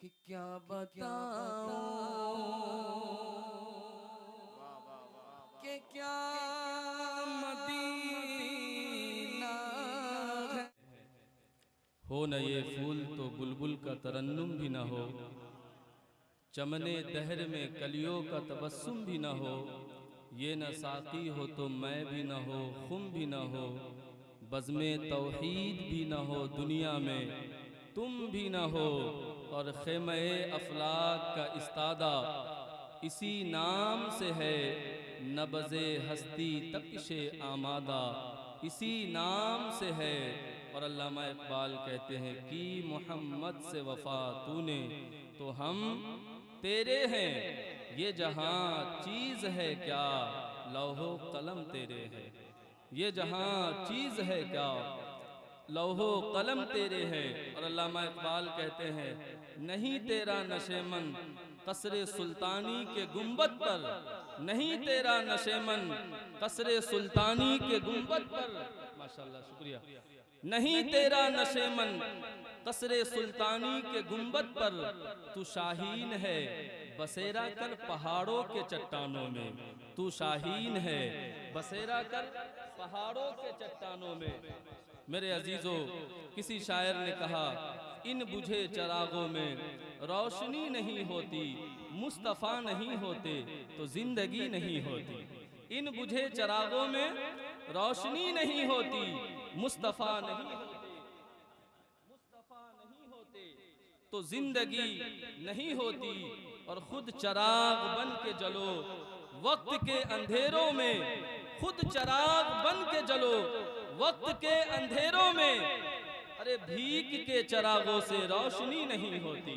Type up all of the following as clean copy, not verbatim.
کہ کیا بتاؤں کہ کیا مدینہ ہے۔ ہو نہ یہ پھول تو بلبل کا ترنم بھی نہ ہو، چمنے دہر میں کلیوں کا تبسم بھی نہ ہو، یہ نہ ساقی ہو تو میں بھی نہ ہو، خم بھی نہ ہو، بزم توحید بھی نہ ہو دنیا میں، تم بھی نہ ہو، اور خیمہ افلاک کا استادہ اسی نام سے ہے، نبض ہستی تپش آمادہ اسی نام سے ہے۔ اور علامہ اقبال کہتے ہیں کی محمد سے وفا تو نے تو ہم تیرے ہیں، یہ جہاں چیز ہے کیا لوح و قلم تیرے ہے، یہ جہاں چیز ہے کیا لوح و قلم تیرے ہے۔ اور علامہ اقبال کہتے ہیں نہیں تیرا نشیمن قصر سلطانی کے گنبد پر، نہیں تیرا نشیمن قصر سلطانی کے گنبد پر، ماشاءاللہ شکریہ، نہیں تیرا نشیمن قصر سلطانی کے گنبد پر، تو شاہین ہے بسیرا کر پہاڑوں کے چٹانوں میں، تو شاہین ہے بسیرا کر پہاڑوں کے چٹانوں میں۔ میرے عزیزو، کسی شاعر نے کہا ان بجھے چراغوں میں روشنی نہیں ہوتی، مصطفیٰ نہیں ہوتے تو زندگی نہیں ہوتی۔ ان بجھے چراغوں میں روشنی نہیں ہوتی، مصطفیٰ نہیں ہوتے، مصطفیٰ نہیں ہوتے تو زندگی نہیں ہوتی۔ اور خود چراغ بن کے جلو وقت کے اندھیروں میں، خود چراغ بن کے جلو وقت کے اندھیروں میں، ارے بھیک کے چراغوں سے روشنی نہیں ہوتی،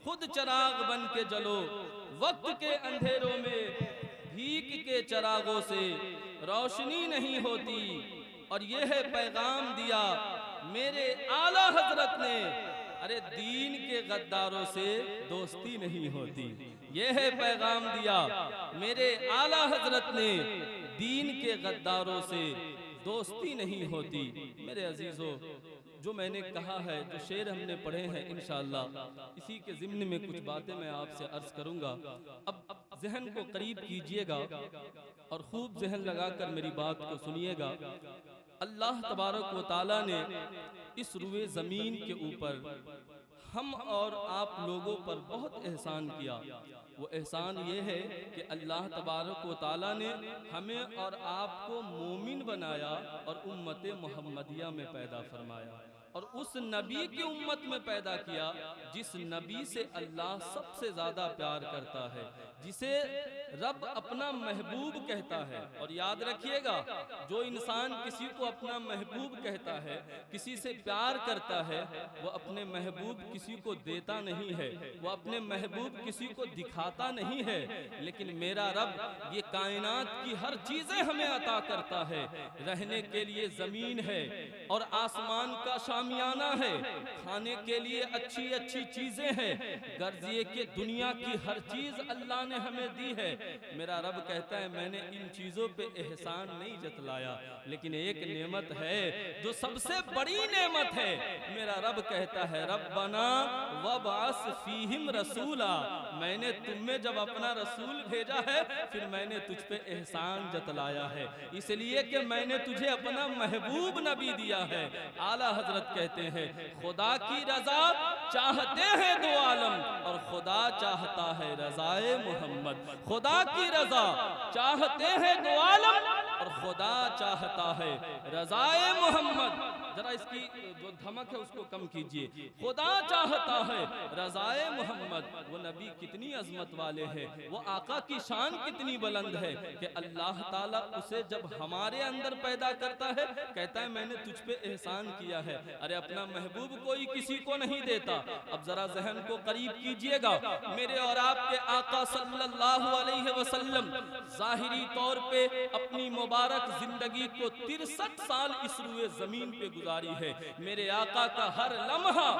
خود چراغ بن کے جلو وقت کے اندھیروں میں، بھیک کے چراغوں سے روشنی نہیں ہوتی۔ اور یہ ہے پیغام دیا میرے اعلیٰ حضرت نے، ارے دین کے غداروں سے دوستی نہیں ہوتی، یہ ہے پیغام دیا میرے اعلیٰ حضرت نے، دین کے غداروں سے دوستی نہیں ہوتی۔ میرے عزیزو، جو میں نے کہا ہے، جو شعر ہم نے پڑھے ہیں انشاءاللہ اسی کے ضمن میں کچھ باتیں میں آپ سے عرض کروں گا۔ اب ذہن کو قریب کیجئے گا اور خوب ذہن لگا کر میری بات کو سنیے گا۔ اللہ تبارک و تعالی نے اس روئے زمین کے اوپر ہم اور آپ لوگوں پر بہت احسان کیا۔ وہ احسان یہ ہے کہ اللہ تبارک و تعالی نے ہمیں اور آپ کو مومن بنایا اور امت محمدیہ میں پیدا فرمایا، اور اس نبی کی امت میں پیدا کیا جس نبی سے اللہ سب سے زیادہ پیار کرتا ہے، جسے رب اپنا محبوب کہتا ہے۔ اور یاد رکھیے گا، جو انسان کسی کو اپنا محبوب کہتا ہے، کسی سے پیار کرتا ہے، وہ اپنے محبوب کسی کو دیتا نہیں ہے، وہ اپنے محبوب کسی کو دکھاتا نہیں ہے۔ لیکن میرا رب یہ کائنات کی ہر چیزیں ہمیں عطا کرتا ہے، رہنے کے لیے زمین ہے اور آسمان کا شامیانہ ہے، کھانے کے لیے اچھی اچھی چیزیں ہیں، غرض یہ کہ دنیا کی ہر چیز اللہ نے ہمیں دی ہے۔ میرا رب کہتا ہے میں نے ان چیزوں پہ احسان نہیں جتلایا، لیکن ایک نعمت ہے جو سب سے بڑی نعمت ہے۔ میرا رب کہتا ہے ربنا وابعث فیہم رسولا، میں نے تم میں جب اپنا رسول بھیجا ہے پھر میں نے تجھ پہ احسان جتلایا ہے، اس لیے کہ میں نے تجھے اپنا محبوب نبی دیا ہے۔ اعلیٰ حضرت کہتے ہیں خدا کی رضا چاہتے ہیں دو عالم، اور خدا چاہتا ہے رضائے محمد۔ خدا کی رضا چاہتے ہیں دو عالم، اور خدا چاہتا ہے رضائے محمد۔ ذرا اس کی جو دھمک ہے اس کو کم کیجئے، خدا چاہتا ہے رضائے محمد۔ وہ نبی کتنی عظمت والے ہیں، وہ آقا کی شان کتنی بلند ہے کہ اللہ تعالیٰ اسے جب ہمارے اندر پیدا کرتا ہے کہتا ہے میں نے تجھ پہ احسان کیا ہے۔ ارے اپنا محبوب کوئی کسی کو نہیں دیتا۔ اب ذرا ذہن کو قریب کیجئے گا، میرے اور آپ کے آقا صلی اللہ علیہ وسلم ظاہری طور پہ اپنی مبارک زندگی کو 63 سال اس روئے زمین پہ گزاری ہے۔ میرے آقا کا ہر لمحہ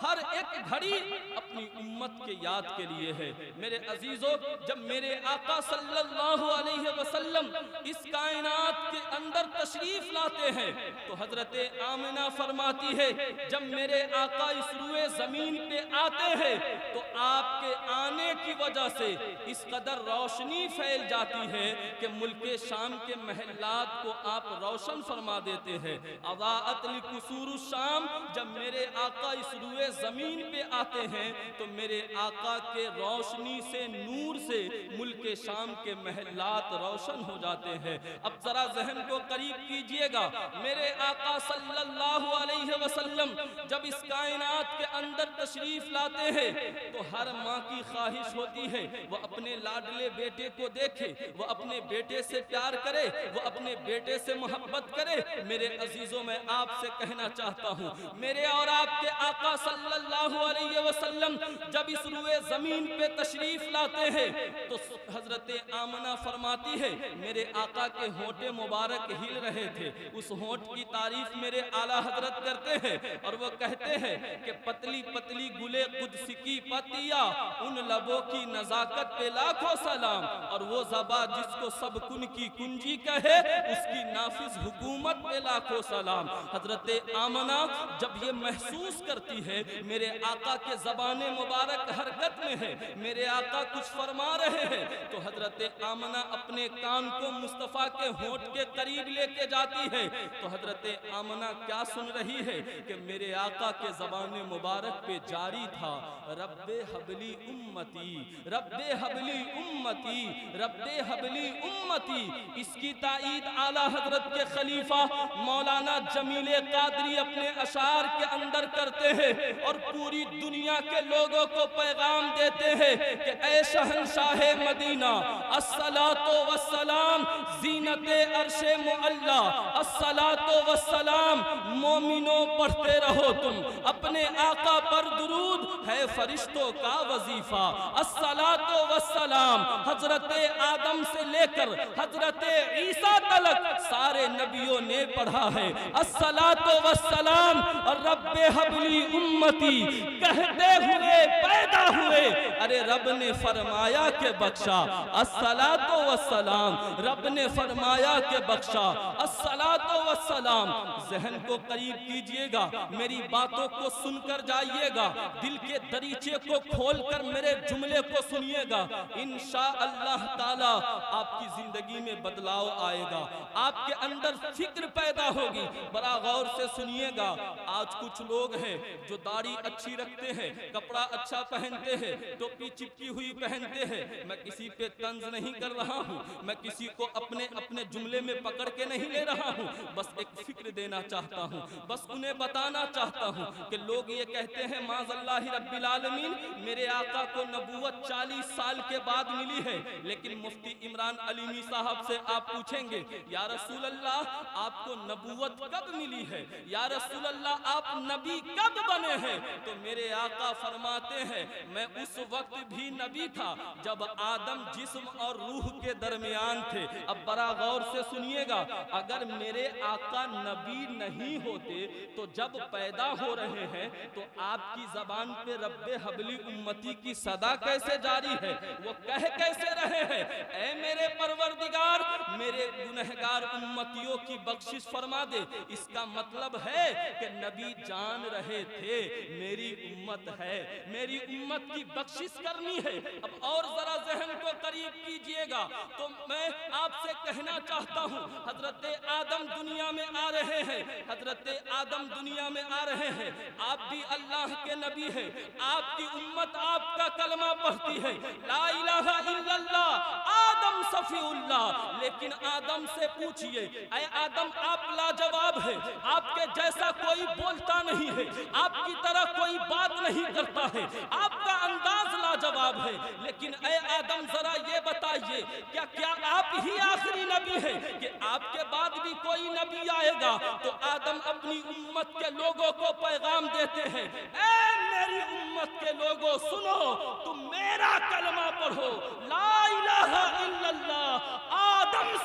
ہر ایک گھڑی اپنی امت کے یاد کے لیے ہے۔ میرے عزیزوں، جب میرے آقا صلی اللہ علیہ وسلم اس کائنات کے اندر تشریف لاتے ہیں تو حضرت آمنہ فرماتی ہے جب میرے آقا اس روئے زمین پہ آتے ہیں تو آپ کے آنے کی وجہ سے اس قدر روشنی پھیل جاتی ہے کہ ملک شام کے محلات کو آپ روشن فرما دیتے ہیں۔ اضاءت لقصور الشام، جب میرے آقا اس روئے زمین پہ آتے ہیں تو میرے آقا کے روشنی سے، نور سے ملک شام کے محلات روشن ہو جاتے ہیں۔ اب ذرا ذہن کو قریب کیجئے گا، میرے آقا صلی اللہ علیہ وسلم جب اس کائنات کے اندر تشریف لاتے ہیں تو ہر ماں کی خواہش ہوتی ہے وہ اپنے لاڈلے بیٹے کو دیکھے، وہ اپنے بیٹے سے پیار کرے، وہ اپنے بیٹے سے محبت کرے۔ میرے عزیزوں، میں آپ سے کہنا چاہتا ہوں، میرے اور آپ کے آقا صلی اللہ علیہ وسلم جب اس روئے زمین پہ تشریف لاتے ہیں تو حضرت آمنہ فرماتی ہے میرے آقا کے ہونٹ مبارک ہل رہے تھے۔ اس ہونٹ کی تعریف میرے اعلیٰ حضرت کرتے ہیں اور وہ کہتے ہیں کہ پتلی پتلی گلے قدس کی پتیاں، ان لبوں کی نزاکت پہ لاکھوں سلام، اور وہ زباں جس کو سب کن کی کنجی کہے اس کی نافذ حکومت پہ لاکھوں سلام۔ حضرت آمنہ جب یہ محسوس کرتی ہے میرے آقا کے زبان مبارک حرکت میں ہے، میرے آقا کچھ فرما رہے ہیں، تو حضرت آمنہ اپنے کان کو مصطفیٰ کے ہونٹ کے قریب لے کے جاتی ہے تو حضرت آمنہ کیا سن رہی ہے کہ میرے آقا کے زبان مبارک پہ جاری تھا، رب حبلی امتی، رب حبلی امتی، رب حبلی امتی۔ اس کی تائید اعلیٰ حضرت کے خلیفہ مولانا جمیل قادری اپنے اشعار کے اندر کرتے ہیں اور پوری دنیا کے لوگوں کو پیغام دیتے ہیں کہ اے شہنشاہ مدینہ، الصلاۃ والسلام زینت عرش معلا، الصلاۃ والسلام مومنوں پڑھتے رہو تم، اپنے آقا پر درود ہے فرشتوں کا وظیفہ۔ الصلاۃ والسلام حضرت آدم سے لے کر حضرت عیسیٰ تلک سارے نبیوں نے پڑھا ہے۔ الصلاۃ والسلام رب حبلی امتی کہتے ہوئے پیدا ہوئے، ارے رب نے فرمایا کہ بخشا، الصلاۃ والسلام رب نے فرمایا کہ بخشا، الصلاۃ والسلام۔ ذہن کو قریب کیجئے گا، میری باتوں کو سن کر جائیے گا، دل کے دریچے کو کھول کر میرے جملے کو سنیے گا، انشاءاللہ تعالی آپ کی زندگی میں بدلاؤ آئے گا، آپ کے اندر فکر پیدا ہوگی۔ بڑا غور سے سنیے گا، آج کچھ لوگ ہیں جو داڑھی اچھی رکھتے ہیں، کپڑا اچھا پہنتے ہیں، ٹوپی چپکی ہوئی پہنتے ہیں۔ میں کسی پہ طنز نہیں کر رہا ہوں، میں کسی کو اپنے جملے میں پکڑ کے نہیں لے رہا ہوں، بس ایک فکر دینا چاہتا ہوں، بس انہیں بتانا چاہتا ہوں کہ لوگ یہ کہتے ہیں معاذ اللہ رب العالمین میرے آقا کو نبوت 40 سال کے بعد ملی ہے، لیکن مفتی عمران علیمی صاحب سے آپ پوچھیں گے یا رسول اللہ آپ کو نبوت کب ملی ہے، یا رسول اللہ آپ نبی کب بنے ہیں، تو میرے آقا فرماتے ہیں میں اس وقت بھی نبی تھا جب آدم جسم اور روح کے درمیان تھے۔ اب بڑا غور سے سنیے گا، اگر میرے آقا نبی نہیں ہوتے تو جب پیدا ہو رہے ہیں تو آپ کی زبان پہ رب حبلی امتی کی صدا کیسے جاری ہے، وہ کہہ کیسے رہے ہیں اے میرے پروردگار میرے گنہگار امتیوں کی بخشش فرما دے۔ اس کا مطلب ہے کہ نبی جان رہے تھے میری امت ہے، میری امت کی بخشش کرنی ہے۔ اب اور ذرا ذہن کو قریب کیجئے گا تو میں آپ سے کہنا چاہتا ہوں حضرت آدم دنیا میں آ رہے ہیں، حضرت آدم دنیا میں آ رہے ہیں، آپ بھی اللہ کے نبی ہیں، آپ کی امت آپ کا کلمہ پڑھتی ہے لا الہ الا اللہ آدم صفی اللہ، لیکن آدم سے پوچھئے اے آدم آپ لاجواب ہے، آپ کے جیسا کوئی بولتا نہیں ہے، آپ کی طرح کوئی بات نہیں کرتا ہے، آپ کا انداز لاجواب ہے، لیکن اے آدم ذرا یہ بتائیے کیا آپ ہی آخری نبی ہے کہ آپ کے بعد بھی کوئی نبی آئے گا؟ تو آدم اپنی امت کے لوگوں کو پیغام دیتے ہیں اے میری امت کے لوگوں سنو، تم میرا کلمہ پڑھو لا الہ الا اللہ آدم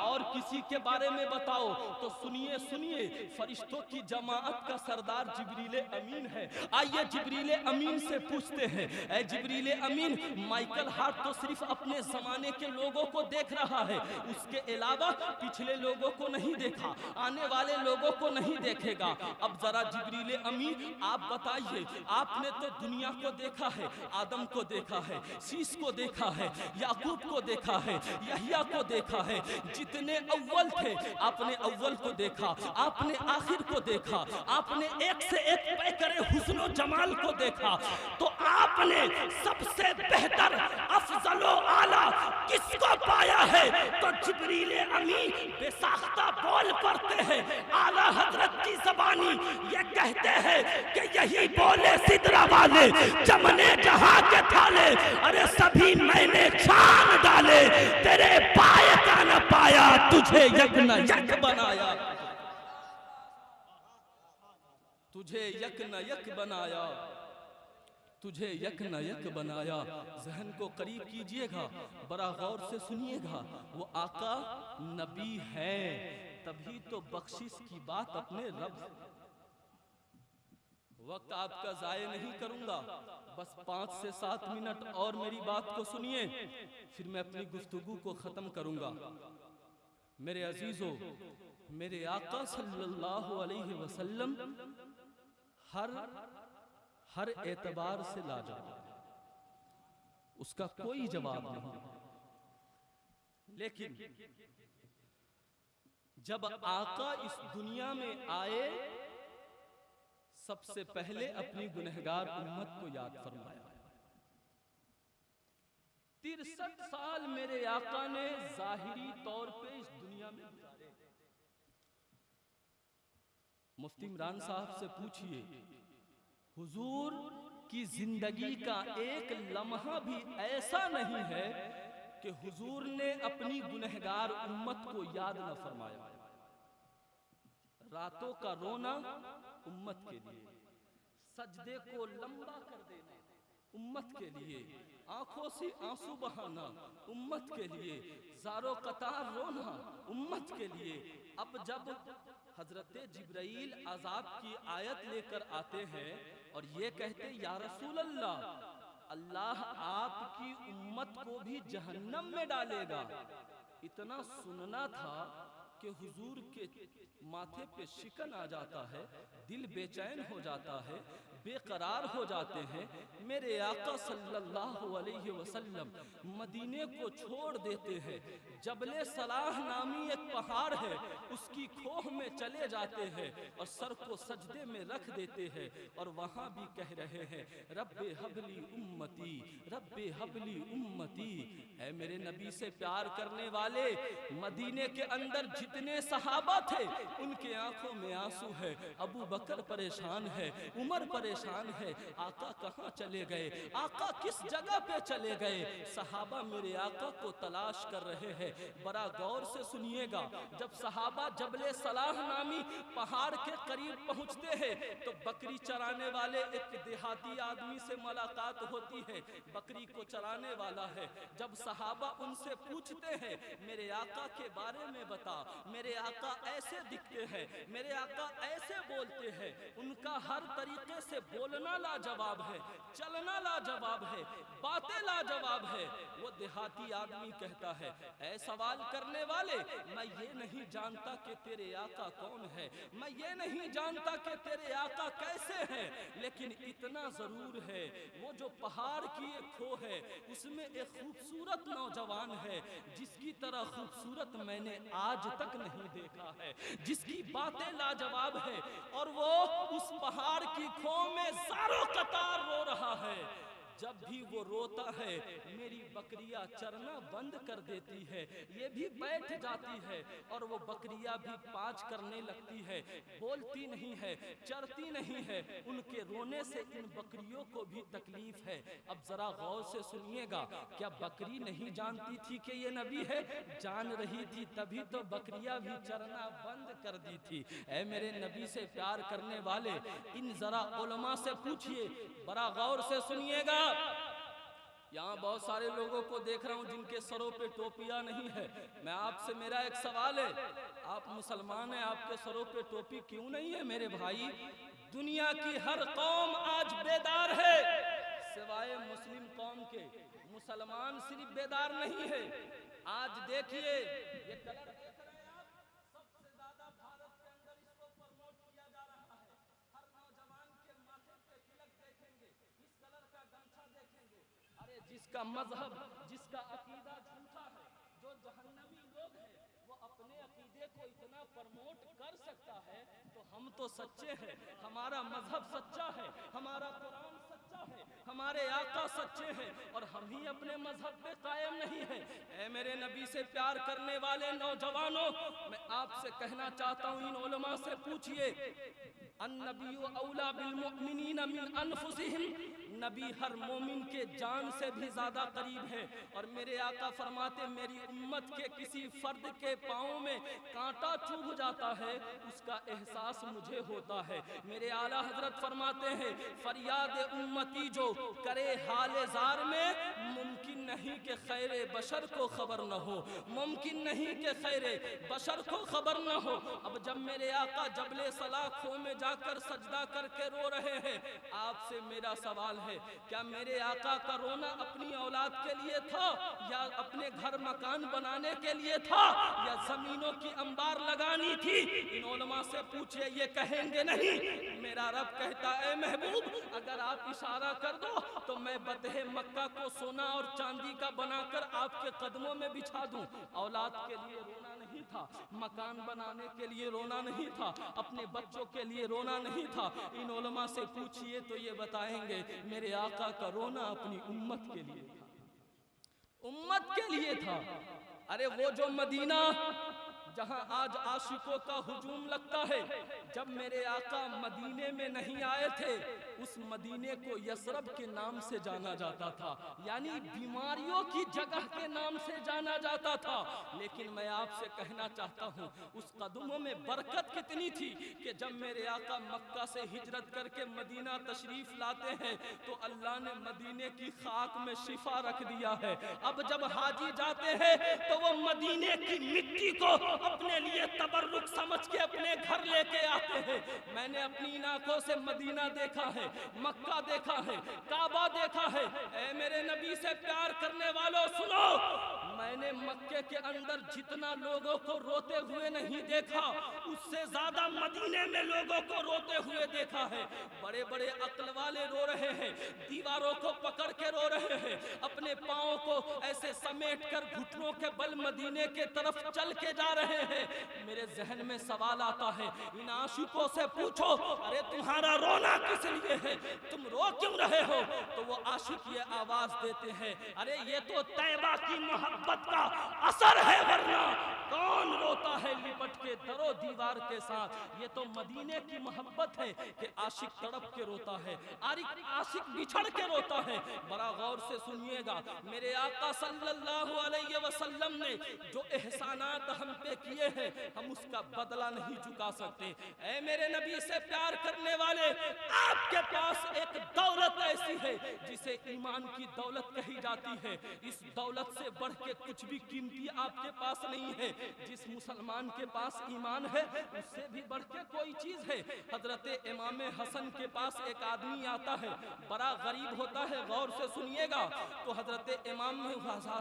اور کسی کے بارے میں بتاؤ تو سنیے سنیے، فرشتوں کی جماعت کا سردار جبریل امین ہے۔ آئیے جبریل امین سے پوچھتے ہیں، اے جبریل امین، مائیکل ہارٹ تو صرف اپنے زمانے کے لوگوں کو دیکھ رہا ہے، اس کے علاوہ پچھلے لوگوں کو نہیں دیکھا، آنے والے لوگوں کو نہیں دیکھے گا۔ اب ذرا جبریل امین آپ بتائیے، آپ نے تو دنیا کو دیکھا ہے، آدم کو دیکھا ہے، سیس کو دیکھا ہے، یعقوب کو دیکھا ہے، یحییٰ کو دیکھا ہے، جتنے اول تھے آپ نے اول کو دیکھا، آپ نے آخر کو دیکھا، آپ نے ایک سے ایک پیکر حسن و جمال کو دیکھا، تو آپ نے سب سے بہتر افضل و اعلیٰ کس کو پایا ہے؟ تو جبریل امین بے ساختہ بول پڑتے ہیں، اعلیٰ حضرت کی زبانی یہ کہتے ہیں کہ یہی بولے سدرہ والے، چمنے جہاں کے تھالے، ارے سبھی میں نے چھان ڈالے، تیرے پائے کا نہ پایا، تجھے یک نہ یک بنایا، تجھے یک نہ یک بنایا، تجھے یک نہ یک بنایا۔ ذہن کو قریب کیجئے گا، بڑا غور سے سنیے گا، وہ آقا نبی ہیں، تبھی تو بخشش کی بات اپنے رب۔ وقت آپ کا ضائع نہیں کروں گا، بس 5 سے 7 منٹ اور میری بات کو سنیے، پھر میں اپنی گفتگو کو ختم کروں گا۔ میرے عزیزو، میرے آقا صلی اللہ علیہ وسلم ہر اعتبار سے لاجواب، اس کا کوئی جواب نہیں، لیکن جب آقا اس دنیا میں آئے سب سے پہلے اپنی گنہگار امت کو یاد فرمایا۔ 63 سال میرے آقا نے ظاہری طور پہ اس دنیا میں گزارے۔ مفتی عمران صاحب سے پوچھئے، حضور کی زندگی کا ایک لمحہ بھی ایسا نہیں ہے کہ حضور نے اپنی گنہگار امت کو یاد نہ فرمایا۔ راتوں کا رونا امت کے لیے، سجدے کو لمبا کر دینا امت کے لیے، آنکھوں سے آنسو بہانا امت کے لیے، زارو قطار رونا امت کے لیے۔ اب جب حضرت جبرائیل عذاب کی آیت لے کر آتے ہیں اور یہ کہتے یا رسول اللہ، اللہ آپ کی امت کو بھی جہنم میں ڈالے گا، اتنا سننا تھا کہ حضور کے ماتھے پہ شکن آ جاتا ہے، دل بے چین ہو جاتا ہے، بے قرار ہو جاتے ہیں۔ میرے آقا صلی اللہ علیہ وسلم مدینے کو چھوڑ دیتے ہیں، جبل صلاح نامی ایک پہاڑ ہے، اس کی کھوہ میں چلے جاتے ہیں اور سر کو سجدے میں رکھ دیتے ہیں، اور وہاں بھی کہہ رہے ہیں رب حبلی امتی، رب حبلی امتی۔ اے میرے نبی سے پیار کرنے والے، مدینے کے اندر جتنے صحابہ تھے ان کے آنکھوں میں آنسو ہے، ابو بکر پریشان ہے، عمر پریشان ہے، آقا کہاں چلے گئے، آقا کس جگہ پہ چلے گئے؟ صحابہ میرے آقا کو تلاش کر رہے ہیں۔ بڑا غور سے سنیے گا، جب صحابہ جبل صلاح نامی پہاڑ کے قریب پہنچتے ہیں تو بکری چرانے والے ایک دیہاتی آدمی سے ملاقات ہوتی ہے، بکری کو چرانے والا ہے۔ جب صحابہ ان سے پوچھتے ہیں میرے آقا کے بارے میں بتا، میرے آقا ایسے دکھتے ہیں، میرے آقا ایسے بولتے ہیں، ان کا ہر طریقے سے بولنا لاجواب ہے، چلنا لاجواب ہے، باتیں لاجواب ہے۔ وہ دیہاتی آدمی کہتا ہے اے سوال کرنے والے، میں یہ نہیں جانتا کہ تیرے آقا کون ہے، میں یہ نہیں جانتا کہ تیرے آقا کیسے ہیں، لیکن اتنا ضرور ہے وہ جو پہاڑ کی ایک کھوہ ہے اس میں ایک خوبصورت نوجوان ہے جس کی طرح خوبصورت میں نے آج تک نہیں دیکھا ہے، جس کی باتیں لاجواب ہے، اور وہ اس پہاڑ کی کھوہ میں زاروں قطار رو رہا ہے۔ جب بھی وہ روتا ہے میری بکریاں چرنا بند کر دیتی ہے، یہ بھی بیٹھ جاتی ہے اور وہ بکریاں بھی پانچ کرنے لگتی ہے، بولتی نہیں ہے، چرتی نہیں ہے، ان کے رونے سے ان بکریوں کو بھی تکلیف ہے۔ اب ذرا غور سے سنیے گا، کیا بکری نہیں جانتی تھی کہ یہ نبی ہے؟ جان رہی تھی، تبھی تو بکریاں بھی چرنا بند کر دی تھی۔ اے میرے نبی سے پیار کرنے والے، ان ذرا علماء سے پوچھئے، بڑا غور سے سنیے گا، یہاں بہت سارے لوگوں کو دیکھ رہا ہوں جن کے سروں پہ ٹوپیاں نہیں ہے. میں آپ سے میرا ایک سوال ہے, آپ مسلمان ہیں, آپ کے سروں پہ ٹوپی کیوں نہیں ہے میرے بھائی؟ دنیا کی ہر قوم آج بیدار ہے سوائے مسلم قوم کے. مسلمان صرف بیدار نہیں ہے. آج دیکھیے یہ کلر دیکھ رہے ہیں آپ, سب سے زیادہ بھارت کے اندر اس کو پروموٹ کیا جا رہا ہے. ہر نوجوان کے ماتھے پہ تلک دیکھیں گے, اس کلر کا گمچھا دیکھیں گے. ارے جس کا مذہب, جس کا عقیدہ جھوٹا ہے, جو جہنمی لوگ ہیں, وہ اپنے عقیدے کو اتنا پروموٹ کر سکتا ہے تو ہم تو سچے ہیں. ہمارا مذہب سچا ہے, ہمارا قرآن سچا ہے, ہمارے آقا سچے ہیں, اور ہم ہی اپنے مذہب پہ قائم نہیں ہیں. اے میرے نبی سے پیار کرنے والے نوجوانوں, میں آپ سے کہنا چاہتا ہوں, ان علماء سے پوچھئے, النبی اولا بالمؤمنین من انفسہم, نبی ہر مومن کے جان سے بھی زیادہ قریب ہے. اور میرے آقا فرماتے میری امت کے کسی فرد کے پاؤں میں کانٹا چبھ جاتا ہے, اس کا احساس مجھے ہوتا ہے. میرے اعلیٰ حضرت فرماتے ہیں فریاد امتی جو کرے حال زار میں, ممکن نہیں کہ خیر بشر کو خبر نہ ہو, ممکن نہیں کہ خیر بشر کو خبر نہ ہو. اب جب میرے آقا جبل سلاخوں میں جا کر سجدہ کر کے رو رہے ہیں, آپ سے میرا سوال ہے, کیا میرے آقا کا رونا اپنی اولاد کے لیے تھا, یا اپنے گھر مکان بنانے کے لیے تھا, یا زمینوں کی انبار لگانی تھی؟ ان علماء سے پوچھئے, یہ کہیں گے نہیں. میرا رب کہتا اے محبوب, اگر آپ اشارہ کر دو تو میں بطح مکہ کو سونا اور چاندی کا بنا کر آپ کے قدموں میں بچھا دوں. اولاد کے لیے رونا نہیں تھا, مکان بنانے کے لیے رونا نہیں تھا, اپنے بچوں کے لیے رونا نہیں تھا. ان علماء سے پوچھئے تو یہ بتائیں گے میرے آقا کا رونا اپنی امت کے لیے تھا, امت کے لیے تھا. ارے وہ جو مدینہ جہاں آج عاشقوں کا ہجوم لگتا ہے, جب میرے آقا مدینے میں نہیں آئے تھے, اس مدینے کو یثرب کے نام سے جانا جاتا تھا, یعنی بیماریوں کی جگہ کے نام سے جانا جاتا تھا. لیکن میں آپ سے کہنا چاہتا ہوں, اس قدموں میں برکت کتنی تھی کہ جب میرے آقا مکہ سے ہجرت کر کے مدینہ تشریف لاتے ہیں تو اللہ نے مدینے کی خاک میں شفا رکھ دیا ہے. اب جب حاجی جاتے ہیں تو وہ مدینے کی مٹی کو اپنے لیے تبرک سمجھ کے اپنے گھر لے کے آتے ہیں. میں نے اپنی آنکھوں سے مدینہ دیکھا ہے, مکہ دیکھا ہے, کعبہ دیکھا ہے. اے میرے نبی سے پیار کرنے والوں سنو, میں نے مکے کے اندر جتنا لوگوں کو روتے ہوئے نہیں دیکھا, اس سے زیادہ مدینے میں لوگوں کو روتے ہوئے دیکھا ہے. بڑے بڑے عقل والے رو رہے ہیں, دیواروں کو پکڑ کے رو رہے ہیں, اپنے پاؤں کو ایسے سمیٹ کر گھٹنوں کے بل مدینے کے طرف چل کے جا رہے ہیں. میرے ذہن میں سوال آتا ہے, ان عاشقوں سے پوچھو ارے تمہارا رونا کس لیے ہے, تم رو کیوں رہے ہو؟ تو وہ عاشق یہ آواز دیتے ہیں, ارے یہ تو طیبہ کی محبت کا اثر ہے, ورنہ کون روتا ہے لپٹ کے در و دیوار کے ساتھ. یہ تو مدینے کی محبت ہے کہ عاشق تڑپ کے روتا ہے, عاشق بچھڑ کے روتا ہے. بڑا غور سے سنیے گا, میرے آقا صلی اللہ علیہ وسلم نے جو احسانات ہم پہ کیے ہیں, ہم اس کا بدلہ نہیں چکا سکتے. اے میرے نبی سے پیار کرنے والے, آپ کے پاس ایک دولت ایسی ہے جسے ایمان کی دولت کہی جاتی ہے. اس دولت سے بڑھ کے کچھ بھی قیمتی آپ کے پاس نہیں ہے. جس مسلمان کے پاس ایمان ہے اس سے بھی بڑھ کے کوئی چیز ہے. حضرت امام حسن کے پاس ایک آدمی آتا ہے, بڑا غریب ہوتا ہے, غور سے سنیے گا. تو حضرت امام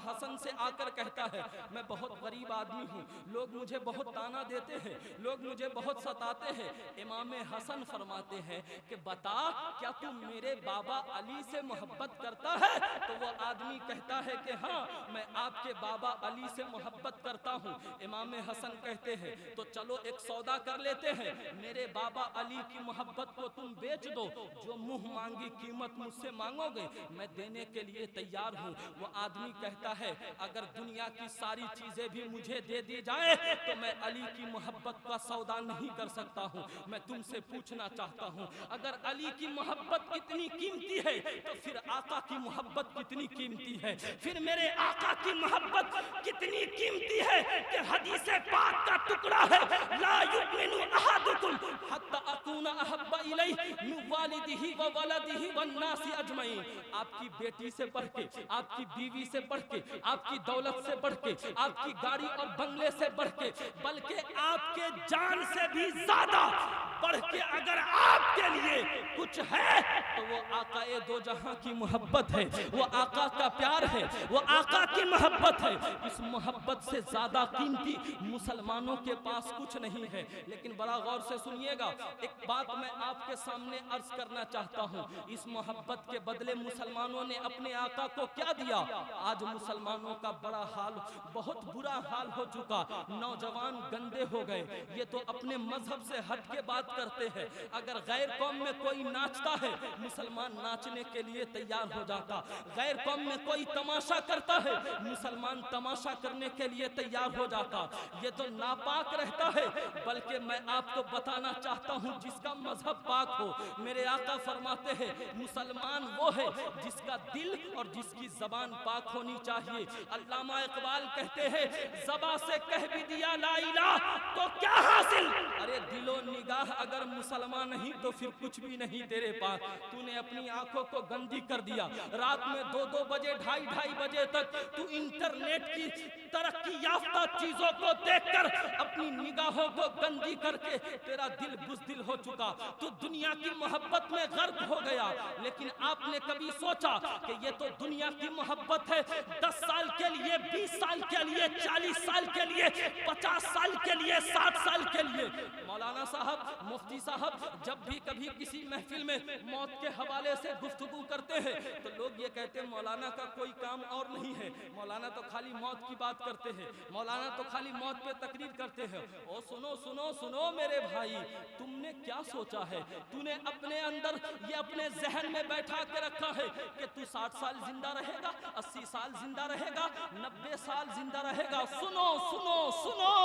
حسن سے آ کر کہتا ہے, میں بہت غریب آدمی ہوں, لوگ مجھے بہت تانا دیتے ہیں, لوگ مجھے بہت ستاتے ہیں. امام حسن فرماتے ہیں کہ بتا کیا تم میرے بابا علی سے محبت کرتا ہے؟ تو وہ آدمی کہتا ہے کہ ہاں, میں آپ کے بابا علی سے محبت کرتا ہوں. امام حسن کہتے ہیں تو چلو ایک سودا کر لیتے ہیں, میرے بابا علی کی محبت کو تم بیچ دو, جو منہ مانگی قیمت مجھ سے مانگو گے میں دینے کے لیے تیار ہوں. وہ آدمی کہتا ہے اگر دنیا کی ساری چیزیں بھی مجھے دے دی جائے تو میں علی کی محبت کا سودا نہیں کر سکتا ہوں. میں تم سے پوچھنا چاہتا ہوں, اگر علی کی محبت اتنی قیمتی ہے تو پھر آقا کی محبت کتنی قیمتی ہے, پھر میرے آقا کی محبت محبت کتنی قیمتی ہے کہ حدیث پاک کا ٹکڑا ہے، لا یؤمن احدکم حتی اکون احب الیہ من والدہ وولدہ والناس اجمعین. آپ کی بیٹی سے بڑھ کے، آپ کی بیوی سے بڑھ کے، آپ کی دولت سے بڑھ کے، آپ کی گاڑی اور بنگلے سے بڑھ کے، بلکہ آپ کے جان سے بھی زیادہ بڑھ کے اگر آپ کے لیے کچھ ہے تو وہ آقا دو جہاں کی محبت ہے، وہ آقا کا پیار ہے، وہ آقا کی محبت ہے. اس محبت سے زیادہ قیمتی مسلمانوں کے پاس کچھ نہیں ہے. لیکن بڑا غور سے سنیے گا، ایک بات میں آپ کے سامنے عرض کرنا چاہتا ہوں. اس محبت کے بدلے مسلمانوں نے اپنے آقا کو کیا دیا؟ آج مسلمانوں کا بڑا حال، بہت برا حال ہو چکا. نوجوان گندے ہو گئے. یہ تو اپنے مذہب سے ہٹ کے بات کرتے ہیں. اگر غیر قوم میں کوئی ناچتا ہے، مسلمان ناچنے کے لیے تیار ہو جاتا. غیر قوم میں کوئی تماشا کرتا ہے، مسلمان تماشا کرنے کے لیے تیار ہو جاتا. یہ تو ناپاک رہتا ہے. بلکہ میں آپ کو بتانا چاہتا ہوں جس کا مذہب پاک ہو. میرے آقا فرماتے ہیں مسلمان وہ ہے جس کا دل اور جس کی زبان پاک ہونی چاہیے. علامہ اقبال کہتے ہیں زبان سے کہہ بھی دیا لا الہ تو کیا حاصل؟ ارے دل و نگاہ اگر مسلمان نہیں تو پھر کچھ بھی نہیں تیرے پاس. تو نے اپنی آنکھوں کو گندی کر دیا. رات میں 2 بجے 2:30 بجے تک تو انٹرنیٹ کی ترقی یافتہ چیزوں کو دیکھ کر اپنی نگاہوں کو گندی کر کے تیرا دل بزدل ہو چکا. تو دنیا کی محبت میں غرق ہو گیا. لیکن آپ نے کبھی سوچا کہ یہ تو دنیا کی محبت ہے، 10 سال کے لیے، 20 سال کے لیے، 40 سال کے لیے، 50 سال کے لیے، 60 سال کے لیے. مولانا صاحب، مفتی صاحب جب بھی کبھی کسی محفل میں موت کے حوالے سے گفتگو کرتے ہیں تو لوگ یہ کہتے ہیں مولانا کا کوئی کام اور نہیں ہے، مولانا تو خالی موت کی بات کرتے ہیں، مولانا تو خالی موت پہ تقریر کرتے ہیں. او سنو سنو سنو میرے بھائی، تم نے کیا سوچا ہے؟ تو نے اپنے اندر یہ اپنے ذہن میں بیٹھا کے رکھا ہے کہ تو 60 سال زندہ رہے گا، 80 سال زندہ رہے گا، 90 سال زندہ رہے گا. سنو سنو سنو،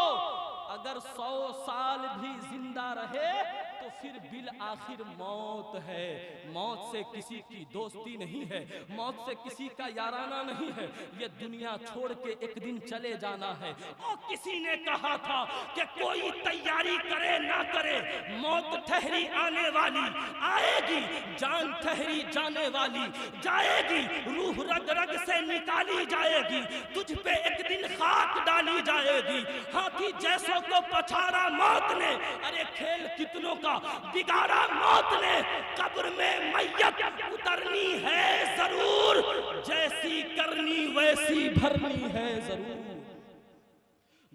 اگر 100 سال بھی زندہ رہے تو پھر بالآخر موت ہے. موت سے کسی کی دوستی نہیں ہے، موت سے کسی کا یارانہ نہیں ہے. یہ دنیا چھوڑ کے ایک دن چلے جانا ہے. اور کسی نے کہا تھا کہ کوئی تیاری کرے نہ کرے، موت ٹھہری آنے والی آئے گی، جان ٹھہری جانے والی جائے گی، روح رگ رگ سے نکالی جائے گی، تجھ پہ ایک دن خاک ڈالی جائے گی. ہاتھی جیسوں کو پچھاڑا موت نے، ارے کھیل کتنوں کا بگاڑا موت نے. قبر میں میت اترنی ہے ضرور، جیسی کرنی ویسی بھرنی ہے ضرور.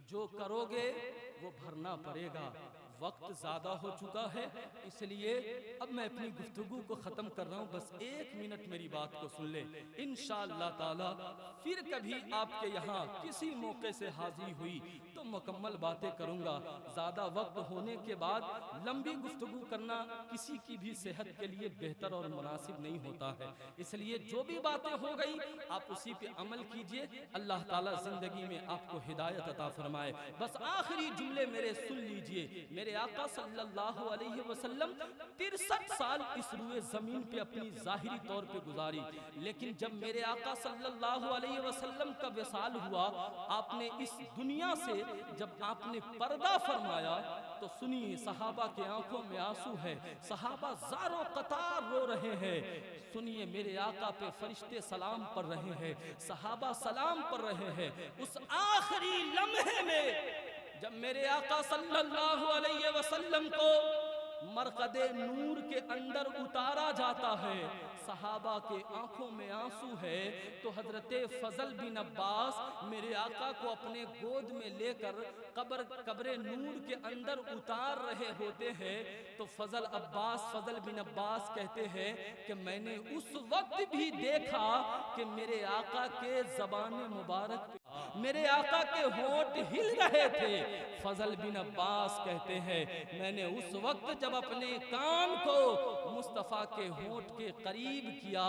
جو کرو گے وہ بھرنا پڑے گا. وقت زیادہ ہو چکا ہے، اس لیے اب میں اپنی گفتگو کو ختم کر رہا ہوں. بس 1 منٹ میری بات کو سن لیں. انشاءاللہ تعالی پھر کبھی آپ کے یہاں کسی موقع سے حاضری ہوئی تو مکمل باتیں کروں گا. زیادہ وقت ہونے کے بعد لمبی گفتگو کرنا کسی کی بھی صحت کے لیے بہتر اور مناسب نہیں ہوتا ہے. اس لیے جو بھی باتیں ہو گئی آپ اسی پہ عمل کیجئے. اللہ تعالی زندگی میں آپ کو ہدایت عطا فرمائے. بس آخری جملے میرے سن لیجئے. میرے آقا صلی اللہ علیہ وسلم 63 سال اس روئے زمین پہ اپنی ظاہری طور پہ گزاری. لیکن جب میرے آقا صلی اللہ علیہ وسلم کا وصال ہوا، آپ نے اس دنیا سے جب آپ نے پردہ فرمایا تو سنیے صحابہ کے آنکھوں میں آنسو ہے، صحابہ زار و قطار رو رہے ہیں. سنیے میرے آقا پہ فرشتے سلام پڑھ رہے ہیں، صحابہ سلام پڑھ رہے ہیں. اس آخری لمحے میں جب میرے آقا صلی اللہ علیہ وسلم کو مرقد نور کے اندر اتارا جاتا ہے، صحابہ کے آنکھوں میں آنسو ہے. تو حضرت فضل بن عباس میرے آقا کو اپنے گود میں لے کر قبر نور کے اندر اتار رہے ہوتے ہیں. تو فضل بن عباس کہتے ہیں کہ میں نے اس وقت بھی دیکھا کہ میرے آقا کے زبان مبارک پہ میرے آقا کے ہونٹ ہل رہے تھے۔ فضل بن عباس کہتے ہیں میں نے اس وقت جب اپنے کان کو مصطفیٰ کے ہونٹ کے قریب کیا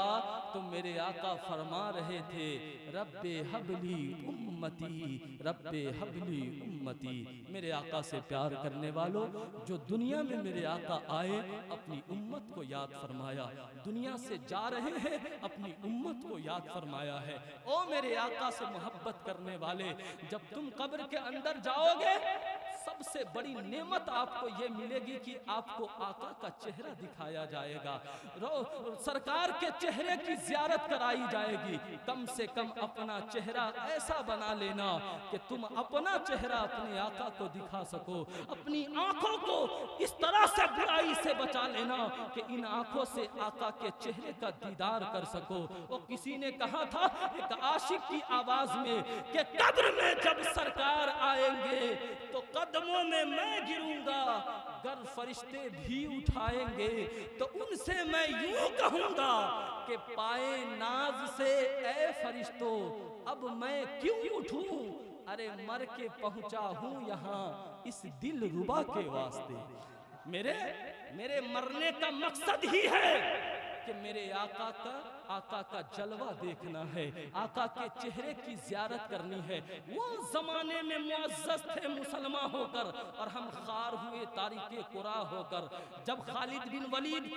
تو میرے آقا فرما رہے تھے رب حبلی امتی، رب حبلی امتی۔ میرے آقا سے پیار کرنے والوں، جو دنیا میں میرے آقا آئے اپنی امت کو یاد فرمایا، دنیا سے جا رہے ہیں اپنی امت کو یاد فرمایا ہے۔ او میرے آقا سے محبت کرنے والے، جب تم قبر کے اندر جاؤ گے سب سے بڑی نعمت آپ کو یہ ملے گی کہ آپ کو آقا کا چہرہ دکھایا جائے گا، سرکار کے چہرے کی زیارت کرائی جائے گی۔ کم سے کم اپنا چہرہ ایسا بنا لینا کہ تم اپنا چہرہ اپنے آقا کو دکھا سکو، اپنی آنکھوں کو اس طرح سے برائی سے بچا لینا کہ ان آنکھوں سے آقا کے چہرے کا دیدار کر سکو۔ اور کسی نے کہا تھا ایک عاشق کی آواز میں کہ قبر میں جب سرکار آئیں گے تو قدموں میں گروں گا، گر فرشتے بھی اٹھائیں گے تو ان سے میں یوں کہوں گا کہ پائے ناز سے اے فرشتوں اب میں کیوں اٹھوں، ارے مر کے پہنچا ہوں یہاں اس دل ربا کے واسطے۔ میرے مرنے کا مقصد ہی ہے کہ میرے آقا کا جلوہ دیکھنا ہے، آقا کے چہرے کی زیارت کرنی ہے۔ وہ زمانے میں معزز تھے مسلمان ہو کر اور ہم خار ہوئے تاریک قرآن ہو کر۔ جب خالد بن ولید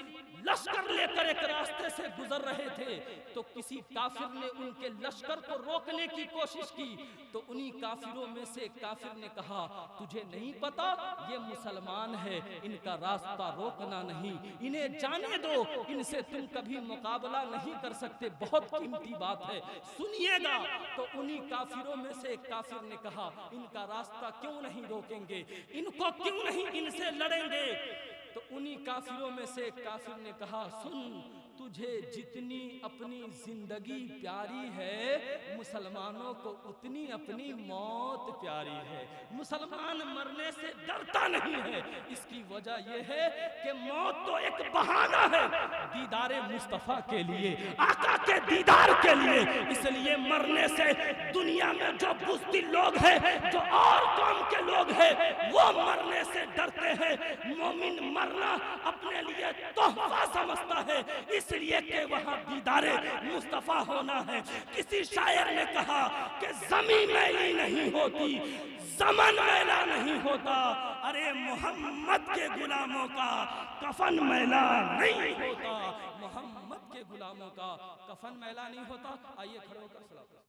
لشکر لے کر ایک راستے سے گزر رہے تھے تو کسی کافر نے ان کے لشکر کو روکنے کی کوشش کی تو انہی کافروں میں سے ایک کافر نے کہا تجھے نہیں پتا یہ مسلمان ہے، ان کا راستہ روکنا نہیں، انہیں جانے دو، ان سے تم کبھی مقابلہ نہیں کر سکتے، بہت قیمتی بات ہے سنیے گا۔ تو انہی کافروں میں سے ایک کافر نے کہا ان کا راستہ کیوں نہیں روکیں گے، ان کو کیوں نہیں ان سے لڑیں گے؟ تو انہی کافروں میں سے ایک کافر نے کہا سن، تجھے جتنی اپنی زندگی پیاری ہے مسلمانوں کو اتنی اپنی موت پیاری ہے۔ مسلمان مرنے سے ڈرتا نہیں ہے، اس کی وجہ یہ ہے کہ موت تو ایک بہانہ ہے دیدار مصطفیٰ کے لیے، آقا کے دیدار کے لیے۔ اس لیے مرنے سے دنیا میں جو بزدل لوگ ہیں، جو اور قوم کے لوگ ہیں، وہ مرنے سے ڈرتے ہیں۔ مومن مرنا اپنے لیے تحفہ سمجھتا ہے، اس لیے کہ وہاں دیدار مصطفیٰ ہونا ہے۔ کسی شاعر نے کہا کہ زمین میلی نہیں ہوتی، زمن میلا نہیں ہوتا، ارے محمد کے غلاموں کا کفن میلا نہیں ہوتا، محمد کے غلاموں کا کفن میلا نہیں ہوتا۔ آئیے کھڑے ہو کر صلوات